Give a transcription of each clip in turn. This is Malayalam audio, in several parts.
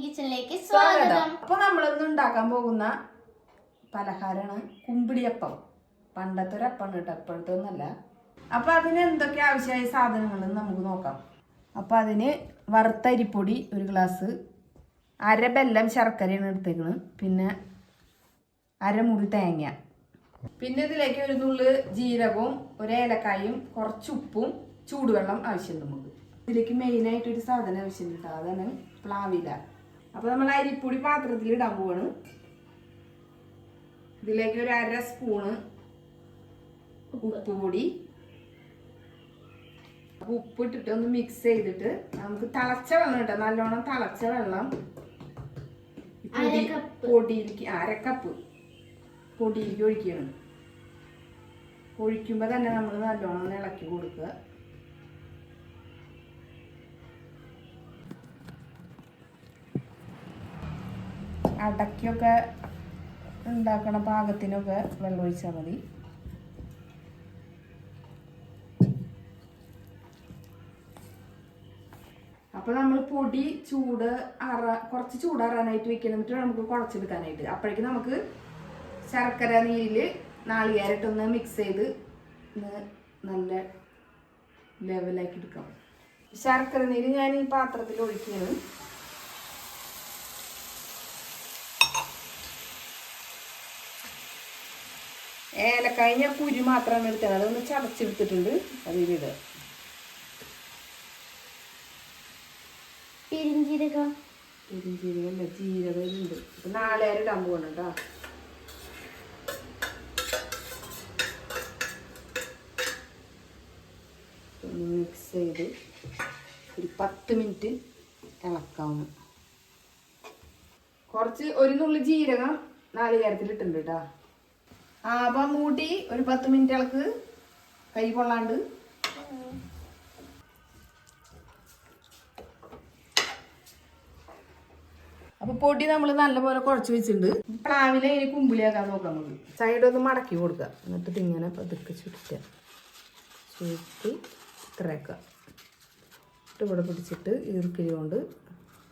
കിച്ചണിലേക്ക് സ്വാഗതം. അപ്പൊ നമ്മളിന്ന് ഉണ്ടാക്കാൻ പോകുന്ന പലഹാരമാണ് കുമ്പിടിയപ്പം. പണ്ടത്തെ ഒരു അപ്പാണ് കേട്ടോ, ഇപ്പോഴത്തെ ഒന്നല്ല. അപ്പൊ അതിന് എന്തൊക്കെ ആവശ്യമായ സാധനങ്ങൾ നമുക്ക് നോക്കാം. അപ്പൊ അതിന് വറുത്ത അരിപ്പൊടി 1 ഗ്ലാസ്, അര ബെല്ലം ശർക്കരയാണ് എടുത്തേക്കണ്, പിന്നെ അരമുറി തേങ്ങ, പിന്നെ ഇതിലേക്ക് 1 നുള്ള് ജീരകവും 1 ഏലക്കായും കുറച്ച് ഉപ്പും ചൂടുവെള്ളം ആവശ്യമുണ്ട് നമുക്ക്. ഇതിലേക്ക് മെയിനായിട്ടൊരു സാധനം ആവശ്യമുണ്ട് കേട്ടോ, അതാണ് പ്ലാവില. അപ്പൊ നമ്മൾ അരിപ്പൊടി പാത്രത്തിൽ ഇടാൻ പോവാണ്. ഇതിലേക്ക് 1 അര സ്പൂണ് ഉപ്പുപൊടി, ഉപ്പിട്ടിട്ട് ഒന്ന് മിക്സ് ചെയ്തിട്ട് നമുക്ക് തിളച്ച വെള്ളം കേട്ടോ, നല്ലോണം തിളച്ച വെള്ളം പൊടിയിലേക്ക് 1/2 കപ്പ് പൊടിയിലേക്ക് ഒഴിക്കണം. ഒഴിക്കുമ്പോൾ തന്നെ നമ്മൾ നല്ലോണം ഇളക്കി കൊടുക്കുക. അടയ്ക്കൊക്കെ ഉണ്ടാക്കണ പാകത്തിനൊക്കെ വെള്ളം ഒഴിച്ചാൽ മതി. അപ്പോൾ നമ്മൾ പൊടി കുറച്ച് ചൂടാറാനായിട്ട് വെക്കണം, എന്നിട്ട് നമുക്ക് കുഴച്ചെടുക്കാനായിട്ട്. അപ്പോഴേക്കും നമുക്ക് ശർക്കര നീരിൽ നാളികേരട്ടൊന്ന് മിക്സ് ചെയ്ത് നല്ല ലെവലാക്കി എടുക്കാം. ശർക്കര നീര് ഞാൻ ഈ പാത്രത്തിൽ ഒഴിക്കുകയാണ്. ഏലക്കായ ഞാൻ കുരു മാത്രമാണ് എടുത്തത്, അതൊന്ന് ചതച്ചെടുത്തിട്ടുണ്ട്, അതിലിടുക. പെരിഞ്ജീരകമല്ല, ജീരകം ഉണ്ട്. ഇപ്പം നാളികേരം ഇടാൻ പോകണം കേട്ടോ. മിക്സ് ചെയ്ത് ഒരു 10 മിനിറ്റ് ഇളക്കാവുന്നു. കുറച്ച് 1 നുള്ളി ജീരകം നാളികേരത്തിൽ ഇട്ടുണ്ട് കേട്ടോ. അപ്പം മൂട്ടി ഒരു 10 മിനിറ്റ് ഇളക്ക്, കൈ കൊള്ളാണ്ട്. അപ്പൊ പൊടി നമ്മൾ നല്ലപോലെ കുഴച്ച് വെച്ചിട്ടുണ്ട്. പ്ലാവിലെ ഇനി കുമ്പിളിയാക്കാൻ നോക്കാം നമുക്ക്. സൈഡൊന്ന് മടക്കി കൊടുക്കുക, എന്നിട്ട് ഇങ്ങനെ പതുക്കെ ചുറ്റുക, ചുറ്റി ഇത്രയൊക്കെ ഇട്ട് ഇവിടെ പിടിച്ചിട്ട് ഈർക്കിലി കൊണ്ട്,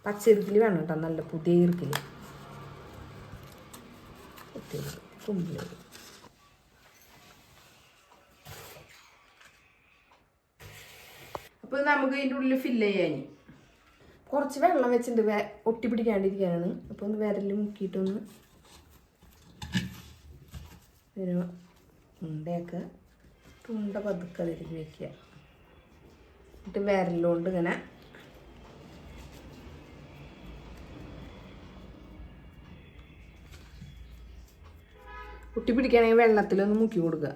പച്ച ഈർക്കിലി വേണം കേട്ടോ, നല്ല പുതിയ ഈർക്കിലി കുമ്പിളി. അപ്പോൾ നമുക്ക് ഇതിൻ്റെ ഉള്ളിൽ ഫില്ല് ചെയ്യാൻ കുറച്ച് വെള്ളം വെച്ചിട്ടുണ്ട്, ഒട്ടി പിടിക്കാണ്ടിരിക്കാനാണ്. അപ്പോൾ ഒന്ന് വിരൽ മുക്കിയിട്ടൊന്ന് ഉണ്ടയൊക്കെ തുണ്ട പതുക്കെ അതിലേക്ക് വയ്ക്കുക. എന്നിട്ട് വിരലുകൊണ്ട് ഇങ്ങനെ ഒട്ടി പിടിക്കുകയാണെങ്കിൽ വെള്ളത്തിലൊന്ന് മുക്കി കൊടുക്കുക.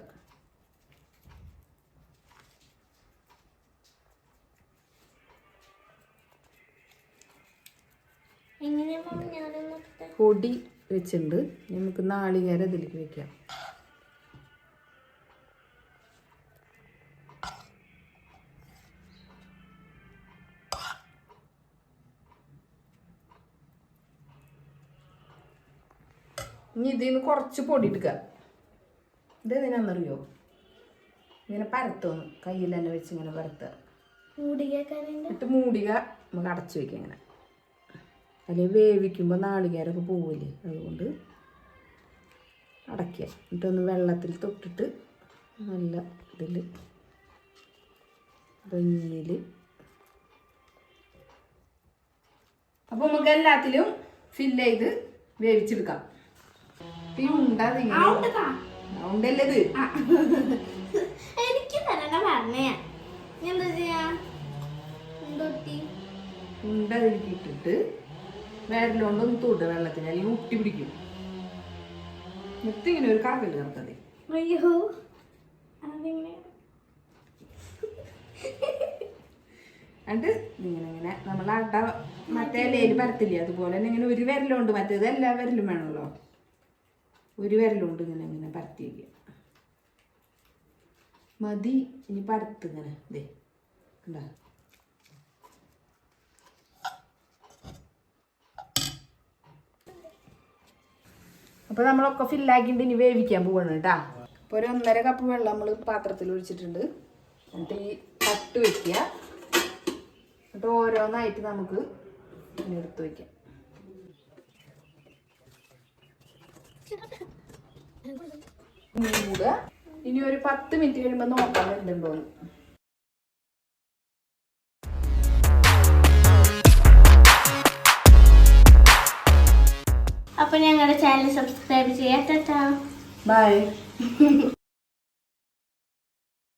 പൊടി വെച്ചിട്ടുണ്ട്, നമുക്ക് നാളികേരം ഇതിലേക്ക് വെക്കാം. ഇനി ഇതിൽ നിന്ന് കുറച്ച് പൊടി എടുക്കുക. ഇത് എന്തിനാണെന്നറിയോ, ഇങ്ങനെ പരത്തുന്നു, കയ്യിൽ തന്നെ വെച്ച് ഇങ്ങനെ പരത്തുക. എന്നിട്ട് മൂടിക നമുക്ക് അടച്ചു വയ്ക്കുക. ഇങ്ങനെ അല്ലെങ്കിൽ വേവിക്കുമ്പോൾ നാളികേരമൊക്കെ പോവില്ലേ, അതുകൊണ്ട് അടയ്ക്കുക. എന്നിട്ടൊന്ന് വെള്ളത്തിൽ തൊട്ടിട്ട് നല്ല ഇതിൽ ഭംഗിയിൽ. അപ്പോൾ നമുക്ക് എല്ലാത്തിലും ഫില്ല് ചെയ്ത് വേവിച്ചെടുക്കാം. ഈ ഉണ്ടല്ലേ ഇത്, എനിക്ക് പറഞ്ഞേ ഉണ്ട ഇട്ടിട്ട് വിരലുകൊണ്ടൊന്ന് തൊട്ട് വെള്ളത്തിന്, അല്ലെങ്കിൽ ഉട്ടി പിടിക്കും. ഇങ്ങനെ ഒരു കറക്കല് കറക്കതേ. അയ്യോ, എന്നിട്ട് ഇങ്ങനെ നമ്മൾ അട മറ്റേ ഇലയിൽ പരത്തില്ലേ, അതുപോലെ തന്നെ ഇങ്ങനെ ഒരു വിരലുകൊണ്ട്, മറ്റേത് എല്ലാ വിരലും വേണമല്ലോ, ഒരു വിരലുകൊണ്ട് ഇങ്ങനെ ഇങ്ങനെ പരത്തി വയ്ക്കുക മതി. ഇനി പരത്ത് ഇങ്ങനെ ഇതേ ഉണ്ടാ. അപ്പോൾ നമ്മളൊക്കെ ഫില്ലാക്കിയിട്ട് ഇനി വേവിക്കാൻ പോവാണ് കേട്ടോ. അപ്പോൾ ഒരു 1.5 കപ്പ് വെള്ളം നമ്മൾ പാത്രത്തിൽ ഒഴിച്ചിട്ടുണ്ട്. എന്നിട്ട് ഈ തട്ട് വയ്ക്കുക. എന്നിട്ട് ഓരോന്നായിട്ട് നമുക്ക് ഇങ്ങനെ എടുത്ത് വയ്ക്കാം. മൂടുക. ഇനി ഒരു 10 മിനിറ്റ് കഴിയുമ്പോൾ നോക്കാൻ വരുന്നുണ്ടോന്ന്. അപ്പൊ ഞങ്ങളുടെ ചാനൽ സബ്സ്ക്രൈബ് ചെയ്യാം. ബൈ.